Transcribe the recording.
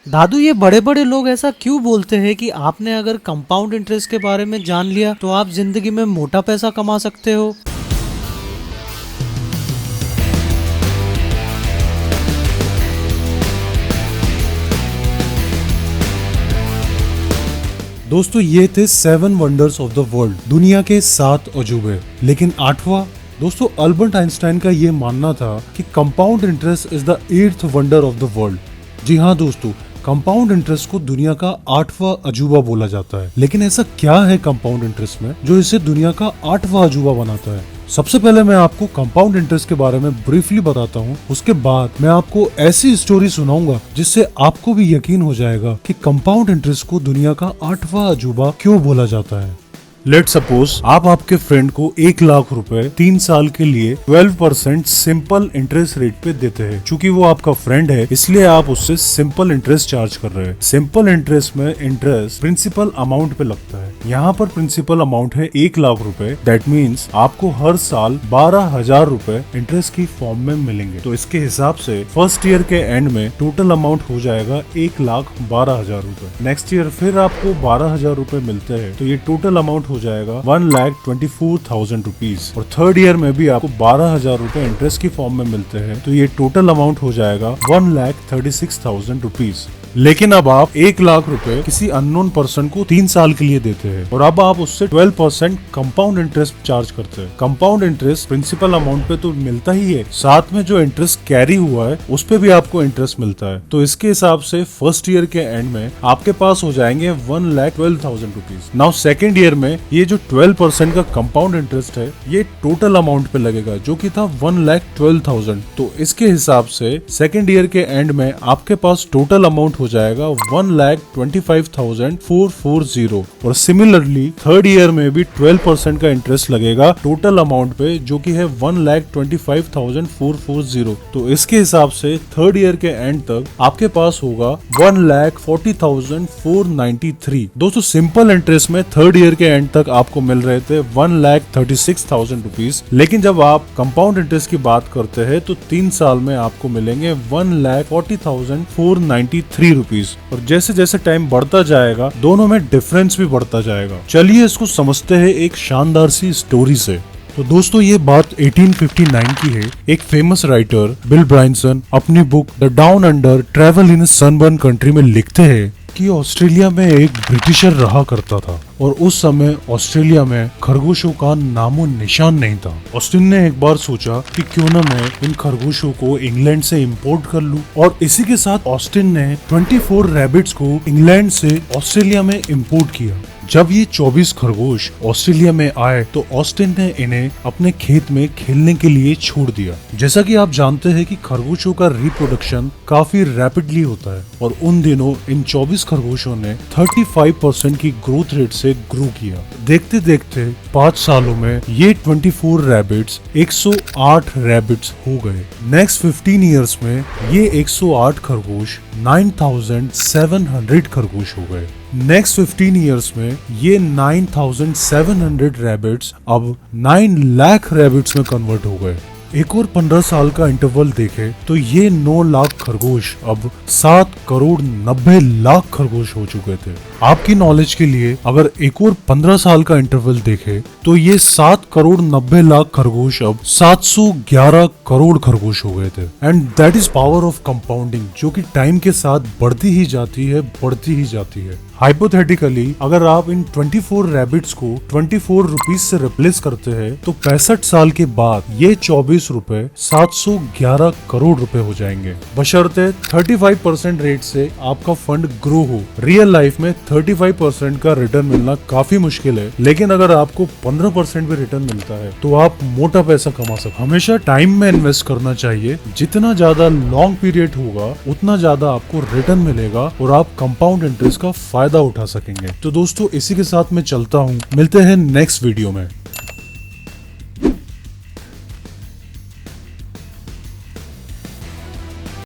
दादू, ये बड़े बड़े लोग ऐसा क्यों बोलते हैं कि आपने अगर कंपाउंड इंटरेस्ट के बारे में जान लिया तो आप जिंदगी में मोटा पैसा कमा सकते हो। दोस्तों, ये थे 7 वंडर्स ऑफ द वर्ल्ड, दुनिया के 7 अजूबे। लेकिन 8वां, दोस्तों अल्बर्ट आइंस्टाइन का ये मानना था कि compound interest is the 8th wonder of the world. जी हाँ दोस्तों, कंपाउंड इंटरेस्ट को दुनिया का 8वां अजूबा बोला जाता है। लेकिन ऐसा क्या है कंपाउंड इंटरेस्ट में जो इसे दुनिया का 8वां अजूबा बनाता है? सबसे पहले मैं आपको कंपाउंड इंटरेस्ट के बारे में ब्रीफली बताता हूँ। उसके बाद मैं आपको ऐसी स्टोरी सुनाऊंगा जिससे आपको भी यकीन हो जाएगा कि कंपाउंड इंटरेस्ट को दुनिया का 8वां अजूबा क्यों बोला जाता है। लेट सपोज आप आपके फ्रेंड को 1 लाख रुपए 3 साल के लिए 12% सिंपल इंटरेस्ट रेट पे देते हैं। चूंकि वो आपका फ्रेंड है इसलिए आप उससे सिंपल इंटरेस्ट चार्ज कर रहे हैं। सिंपल इंटरेस्ट में इंटरेस्ट प्रिंसिपल अमाउंट पे लगता है। यहाँ पर प्रिंसिपल अमाउंट है 1 लाख रुपए। दैट मीन्स आपको हर साल 12,000 रुपए इंटरेस्ट की फॉर्म में मिलेंगे। तो इसके हिसाब से फर्स्ट ईयर के एंड में टोटल अमाउंट हो जाएगा 1,12,000 रुपए। नेक्स्ट ईयर फिर आपको 12,000 रुपए मिलते हैं तो ये टोटल अमाउंट हो जाएगा 1,24,000 रुपीज। और थर्ड ईयर में भी आपको 12,000 रुपए इंटरेस्ट की फॉर्म में मिलते हैं तो ये टोटल अमाउंट हो जाएगा 1,36,000 रुपीज। लेकिन अब आप 1 लाख रुपए किसी अननोन पर्सन को 3 साल के लिए देते हैं और अब आप उससे 12% कंपाउंड इंटरेस्ट चार्ज करते हैं। कंपाउंड इंटरेस्ट प्रिंसिपल अमाउंट पे तो मिलता ही है, साथ में जो इंटरेस्ट कैरी हुआ है उस पे भी आपको इंटरेस्ट मिलता है। तो इसके हिसाब से फर्स्ट ईयर के एंड में आपके पास हो जाएंगे 1,12,000 रुपीज। नाउ सेकेंड ईयर में ये जो 12% का कंपाउंड इंटरेस्ट है ये टोटल अमाउंट पे लगेगा जो कि था 1,12,000। तो इसके हिसाब से सेकेंड ईयर के एंड में आपके पास टोटल अमाउंट हो जाएगा 1,25,440। और सिमिलरली थर्ड ईयर में भी 12% का इंटरेस्ट लगेगा टोटल अमाउंट पे जो कि है 1,25,440। तो इसके हिसाब से थर्ड ईयर के एंड तक आपके पास होगा 1,40,493। दोस्तों सिंपल इंटरेस्ट में थर्ड ईयर के एंड तक आपको मिल रहे थे 1,36,000 रुपीज। लेकिन जब आप कंपाउंड इंटरेस्ट की बात करते हैं तो 3 साल में आपको मिलेंगे 1,40,493 रुपीज। और जैसे जैसे टाइम बढ़ता जाएगा दोनों में डिफरेंस भी बढ़ता जाएगा। चलिए इसको समझते हैं एक शानदार सी स्टोरी से। तो दोस्तों ये बात 1859 की है। एक फेमस राइटर बिल ब्रायनसन अपनी book the down under travel in sunburn country में लिखते हैं कि ऑस्ट्रेलिया में एक ब्रिटिशर रहा करता था और उस समय ऑस्ट्रेलिया में खरगोशों का नामो निशान नहीं था। ऑस्टिन ने एक बार सोचा कि क्यों ना मैं इन खरगोशों को इंग्लैंड से इंपोर्ट कर लूं। और इसी के साथ ऑस्टिन ने 24 रैबिट्स को इंग्लैंड से ऑस्ट्रेलिया में इंपोर्ट किया। जब ये 24 खरगोश ऑस्ट्रेलिया में आए तो ऑस्टिन ने इन्हें अपने खेत में खेलने के लिए छोड़ दिया। जैसा कि आप जानते हैं कि खरगोशों का रिप्रोडक्शन काफी रैपिडली होता है और उन दिनों इन 24 खरगोशों ने 35% की ग्रोथ रेट से ग्रो किया। देखते देखते 5 सालों में ये 24 रैबिट्स 108 रैबिट्स हो गए। नेक्स्ट 15 इयर्स में ये 108 खरगोश 9,700 खरगोश हो गए। नेक्स्ट 15 इयर्स में ये 9,700 रैबिट्स अब 9 लाख रैबिट्स में कन्वर्ट हो गए। एक और 15 साल का इंटरवल देखे तो ये 9 लाख खरगोश अब 7,90,00,000 खरगोश हो चुके थे। आपकी नॉलेज के लिए अगर एक और 15 साल का इंटरवल देखे तो ये 7,90,00,000 खरगोश अब 711 करोड़ खरगोश हो गए थे। And that is power of compounding जो कि टाइम के साथ बढ़ती ही जाती है, बढ़ती ही जाती है। हाइपोथेटिकली अगर आप इन 24 रैबिट्स को 24 रुपीज से रिप्लेस करते हैं तो 65 साल के बाद ये 24 रुपए 711 करोड़ रुपए हो जाएंगे, बशर्ते 35% रेट से आपका फंड ग्रो हो। रियल लाइफ में 35% का रिटर्न मिलना काफी मुश्किल है, लेकिन अगर आपको 15% भी रिटर्न मिलता है तो आप मोटा पैसा कमा सकते। हमेशा टाइम में इन्वेस्ट करना चाहिए। जितना ज्यादा लॉन्ग पीरियड होगा उतना ज्यादा आपको रिटर्न मिलेगा और आप कंपाउंड इंटरेस्ट का फायदा उठा सकेंगे। तो दोस्तों इसी के साथ मैं चलता हूँ, मिलते हैं नेक्स्ट वीडियो में।